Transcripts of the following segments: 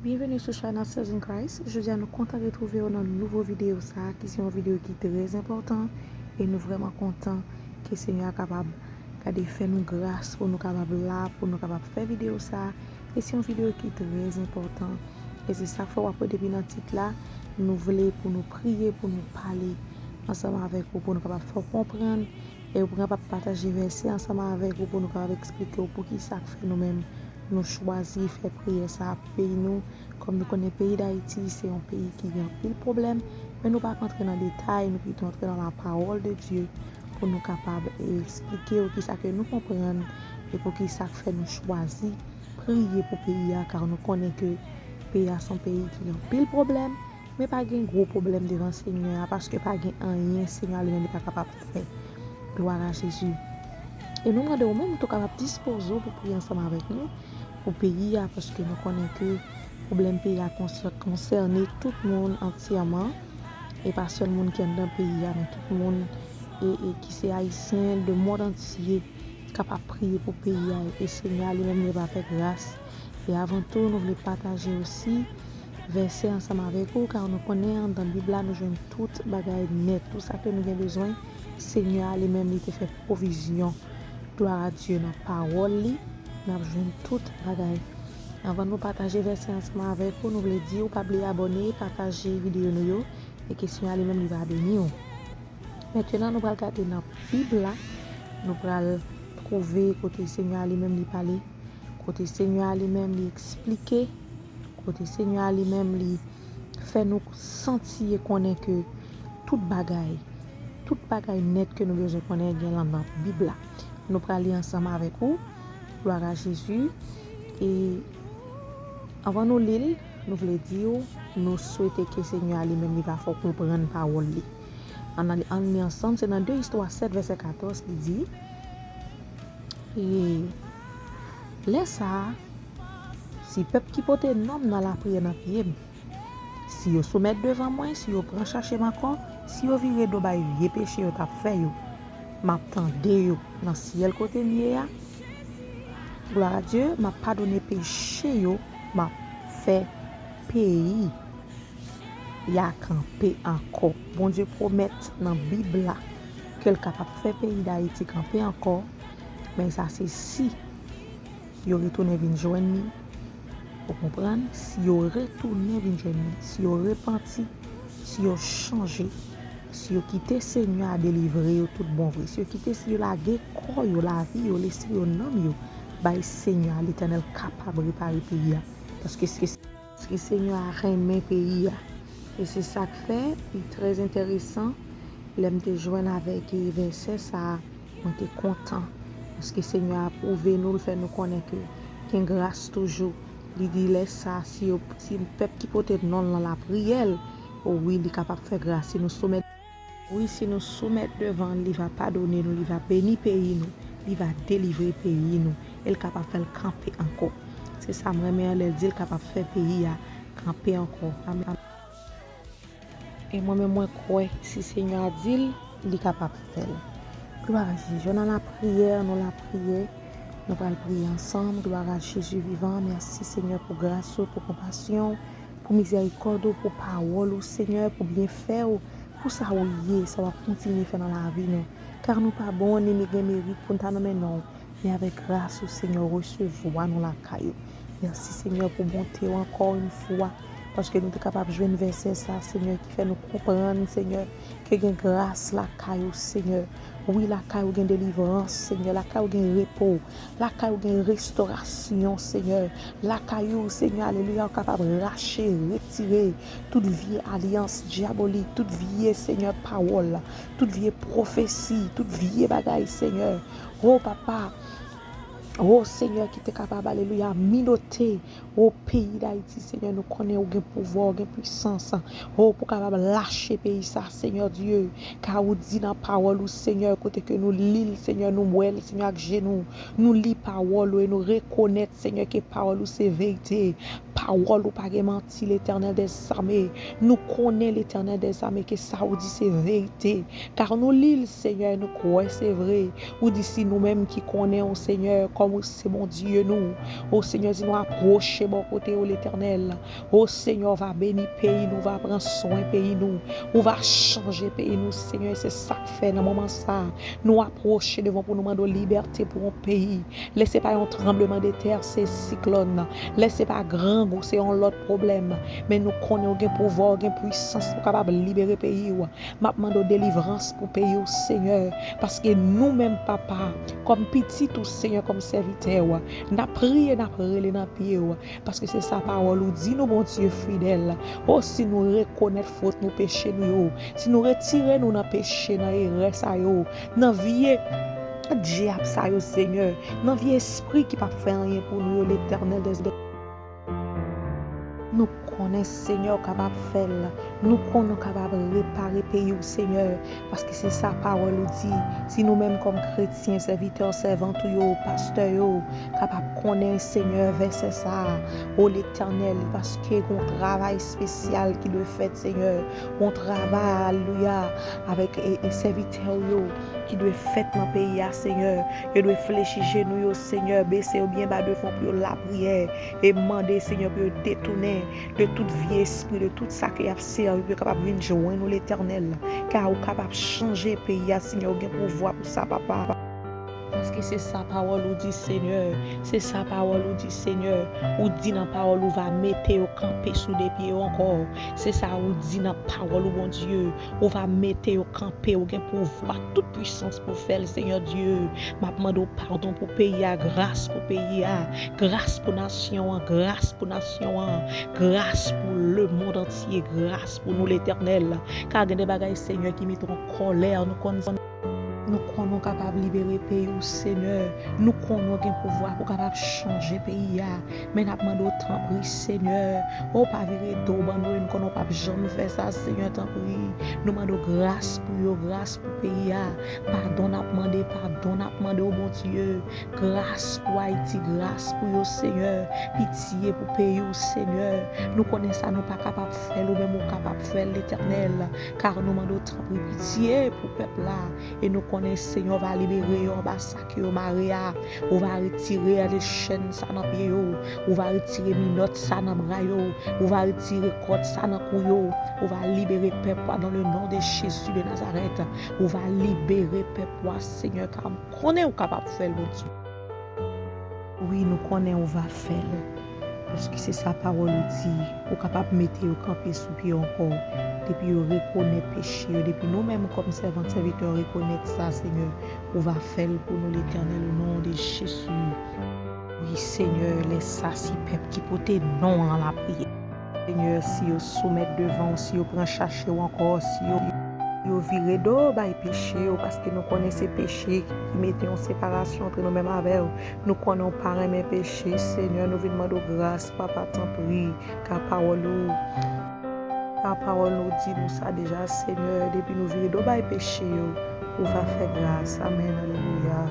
Bienvenue sur Channel Sisters in Christ. Je suis content de retrouver dans une nouvelle vidéo qui est une vidéo qui est très importante et nous vraiment content que le Seigneur est capable de faire nous grâce pour nous capables là pour nous capables faire vidéo ça et c'est une vidéo qui est très importante et c'est ça faut après depuis dans titre là nous voulons pour nous prier pour nous parler ensemble avec vous pour nous capables faire comprendre et pour capable partager verset ensemble avec vous pour nous capable expliquer pour qui ça fait nous-mêmes nous choisir faire prier ça pays nous comme nous connaissons le pays d'Haïti c'est un pays qui a plein de problèmes mais nous pas rentrer dans les détails nous plutôt entrer dans la parole de Dieu pour nous capables d'expliquer qui ça que nous comprenons et pour qui ça fait nous choisir prier pour pays car nous connaissons que pays a son pays qui a plein de problèmes mais pas un gros problème devant Seigneur parce que pas rien Seigneur lui-même n'est pas capable de faire. Gloire à Jésus. Et nous demandons même tout capable disposer pour prier ensemble avec nous pour pays parce que nous connaissons que le problème pays a concerné tout le monde entièrement et pas seulement le monde qui est dans le pays mais tout le monde et qui c'est haïtien de monde entier capable de prier pour pays et Seigneur lui-même va faire grâce. Et avant tout nous voulons partager aussi verset ensemble avec vous car nous connaissons dans la Bible nous jouons toute bagaille net tout ça que nous avons besoin Seigneur lui-même il te fait provision. Gloire à Dieu dans la parole nous avons joué toute bagaille. Avant de nous partager verset ensemble avec vous nous voulons dire pas oublier abonner partager vidéo nous et que Seigneur lui-même il va bénir. Maintenant nous allons regarder dans la Bible là nous allons trouver côté Seigneur lui-même lui parler côté Seigneur lui-même lui expliquer côté Seigneur lui-même lui fait nous sentir connaître que toute bagaille net que nous besoin connaître dans la Bible là nous allons aller ensemble avec vous. Gloire à Jésus. Et avant nous lire nous voulons dire nous souhaitons que Seigneur lui-même il va faire comprendre la parole. On est ensemble, c'est dans 2 Histoires 7 verset 14 qui dit et laisse ça si peuple qui porte nom dans la prière dans pied si yo soumet devant moi si yo prend chercher encore si yo vire do bay vieux péché yo t'a fait yo m'attendre yo dans ciel côté lié gloire à Dieu m'a pardonné péché yo m'a fait pays ya camper encore bon Dieu promet dans Bible là qu'elle capable faire pays d'Haïti camper encore mais ça c'est si yo retourne vinn joindre pour comprendre si yo retourne vinn joindre si yo repenti si yo changé si yo quitté Seigneur à délivrer yo tout bon vrai si yo quitté si yo la corps yo la vie yo laisser yo nom yo by Seigneur l'Éternel capable de réparer pays parce que Seigneur a remis pays et c'est ça que fait et très intéressant l'aime te joindre avec verset ça on était content parce que Seigneur a prouvé nous le fait nous connaître que qu'il grâce toujours il dit laisse ça si le peuple qui porte non dans la prière oui il est capable de faire grâce si nous soumettre devant il va pardonner nous il va bénir pays nous il va délivrer pays nous il est capable de faire camper encore c'est ça moi elle dit il est capable de faire pays à camper encore et moi-même moi crois si Seigneur a dit il est capable de faire. Gloire à Jésus. Dans la prière, nous allons prier ensemble. Gloire à Jésus vivant. Merci Seigneur pour grâce, pour compassion, pour miséricorde, pour parole, Seigneur, pour bien faire, pour ça ça va continuer à faire dans la vie. Car nous pas bon, ni mérite pour nous nommer non. Mais avec grâce, Seigneur, recevoir nous la caillou. Merci Seigneur pour bonté encore une fois. Parce que nous sommes capables de jouer un verset, ça, Seigneur, qui fait nous comprendre, Seigneur, que y a grâce, la caillou, Seigneur. Oui, la caillou, il y a délivrance, Seigneur. La caillou, il y a repos. La caillou, il y a restauration, Seigneur. La caillou, Seigneur, alléluia, capable de racher, retirer toute vieille alliance diabolique, toute vieille, Seigneur, parole, toute vieille prophétie, toute vieille bagaille, Seigneur. Oh, papa. Oh Seigneur qui est capable, alléluia, minoter au pays d'Haïti, Seigneur, nous connaissons au pouvoir, au puissance. Oh, pour capable lâcher pays ça, Seigneur Dieu. Car vous dit dans la parole, Seigneur, côté que nous lisons, Seigneur, nous moelle, Seigneur, avec genoux. Nous lisons parole et nous reconnaissons, Seigneur, que parole c'est vérité. Parole ou pas menti, l'Éternel des armées. Nous connaissons l'Éternel des armées, que ça vous dit c'est vérité. Car nous lisons, Seigneur, nous croyons c'est vrai. Ou d'ici nous-mêmes qui connaissons, Seigneur, comme c'est mon Dieu, nous. Oh Seigneur, dis nous approcher marcher bon côté où l'Éternel. Oh Seigneur, va bénir pays nous, va prendre soin pays nous, on va changer pays nous, Seigneur, c'est ça que fait dans le moment ça. Nous approcher devant pour nous demander liberté pour un pays. Laissez pas un tremblement de terre, c'est cyclone. Laissez pas grand goût, c'est un autre problème. Mais nous connaissons un pouvoir, une puissance pour capable libérer le pays. M'a demandé délivrance pour pays au Seigneur. Parce que nous-mêmes, papa, comme petit ou Seigneur, comme serviteur, n'a prié, n'a prié dans le pied. Parce que c'est sa parole nous dit, nous, bon Dieu fidèle. Oh, si nous reconnaissons faute, nous péchés, nous, si nous retirons nous dans péché, dans erreur, ça, dans vie, diable, ça, Seigneur, dans vie esprit qui pas faire rien pour nous, l'Éternel des nous connaissons, Seigneur, capable de faire. Nous connaissons capable de réparer le pays, Seigneur. Parce que c'est sa parole nous dit. Si nous-mêmes, comme chrétiens, serviteurs, servants, pasteurs, capables de connaître, Seigneur, verset ça, oh l'Éternel. Parce qu'il y a un travail spécial qui doit faire, Seigneur. Un travail, alléluia, avec les serviteurs qui doit faire dans le pays, Seigneur. Il doit fléchir chez nous, Seigneur, baisser ou bien bas de fond pour la prière et demander, Seigneur, pour détourner de toute vie esprit, de tout ça qui a servi, pour capable de venir joindre l'Éternel, car vous capable de changer le pays, Seigneur, vous avez pouvoir pour ça, papa. Parce que c'est sa parole ou dit Seigneur, c'est sa parole ou dit Seigneur, ou dit dans la parole ou va mettre au camper sous des pieds encore. C'est ça ou dit dans la parole ou bon Dieu, ou va mettre au camper, ou gain pouvoir, toute puissance pour faire le Seigneur Dieu. M'a demandé pardon pour pays, grâce pour pays, grâce pour nation, grâce pour nation, grâce pour le monde entier, grâce pour nous l'Éternel. Car il y a des bagages Seigneur qui mettent en colère, nous connaissons. Nous sommes capables de libérer le pays, Seigneur. Nous sommes un pouvoir pour capable changer le pays. Mais nous demandons autant prix, Seigneur. Oh, pas virer d'eau, nous ne connaissons pas jamais faire ça, Seigneur, tant prix. Nous demandons grâce pour le pays. Pardon, nous demandons au bon Dieu. Grâce pour Haïti, grâce pour le Seigneur. Pitié pour le pays, Seigneur. Nous connaissons ça, nous ne sommes pas capables de faire, nous même capables de faire l'Éternel. Car nous demandons autant pitié pour le peuple là. Et nous Seigneur va libérer, on va saquer Maria, on va retirer les chaînes ça dans pied, on va retirer minotte ça dans bras, on va retirer côte ça dans cou, on va libérer peuple dans le nom de Jésus de Nazareth, on va libérer peuple Seigneur car on connaît capable de faire mon Dieu. Oui, nous connaissons on va faire parce que c'est sa parole dit, on capable de mettre au camper sous pied encore. Depuis nous reconnaître péché, depuis nous-mêmes comme servants serviteurs reconnaître ça, Seigneur, on va faire pour nous l'Éternel au nom de Jésus. Oui, Seigneur, laisse ça si peuple qui peut non dans la prière. Seigneur, si vous soumettez devant, si vous prenez chercher ou encore, si vous virez d'eau, péché, parce que nous connaissons péché qui mettent en séparation entre nous-mêmes avec vous. Nous connaissons pas mes péchés, Seigneur, nous vous demandons grâce, Papa, t'en prie, car parole ta parole nous dit nous ça déjà, Seigneur, depuis nous virer de péché, on va faire grâce. Amen, alléluia.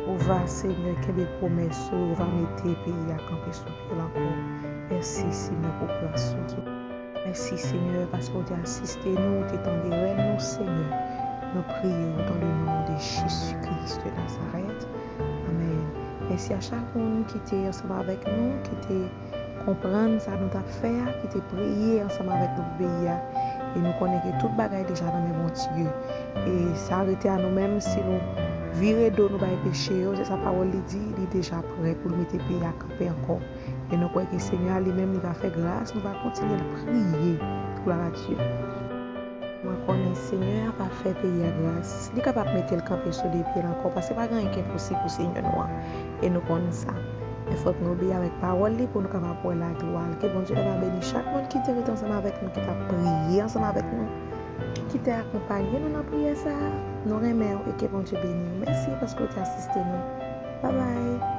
On va, Seigneur, que des promesses, on va mettre le pays à camper sous pied encore. Merci, Seigneur, pour grâce. Merci, Seigneur, parce que tu as assisté nous, tu t'enverrais nous, Seigneur. Nous prions dans le nom de Jésus-Christ de Nazareth. Amen. Merci à chaque monde qui était ensemble avec nous, qui était comprendre ça nous t'a fait, qui te prier ensemble avec notre pays. Et nous connaissons toute bagaille déjà dans mes bons Dieu. Et ça arrêter à nous-mêmes si nous virer d'eau nous bail péché, c'est sa parole dit, il est déjà prêt pour nous mettre le pays à camper encore. Et nous croyons que le Seigneur lui-même il va faire grâce, nous va continuer à prier pour la Dieu. Nous connaissons le Seigneur va faire pays à grâce. Il est capable de mettre le camper sur les pieds encore parce que ce n'est pas rien qui est possible pour le Seigneur noir. Et nous connaissons ça. Il faut que nous obéissions avec parole pour nous capables de la gloire. Que bon Dieu va bénir chaque monde qui est ensemble avec nous, qui t'a prié ensemble avec nous, qui t'a accompagné dans la prière ça. Nous remercions et que bon Dieu bénisse. Merci parce que tu as assisté nous. Bye bye.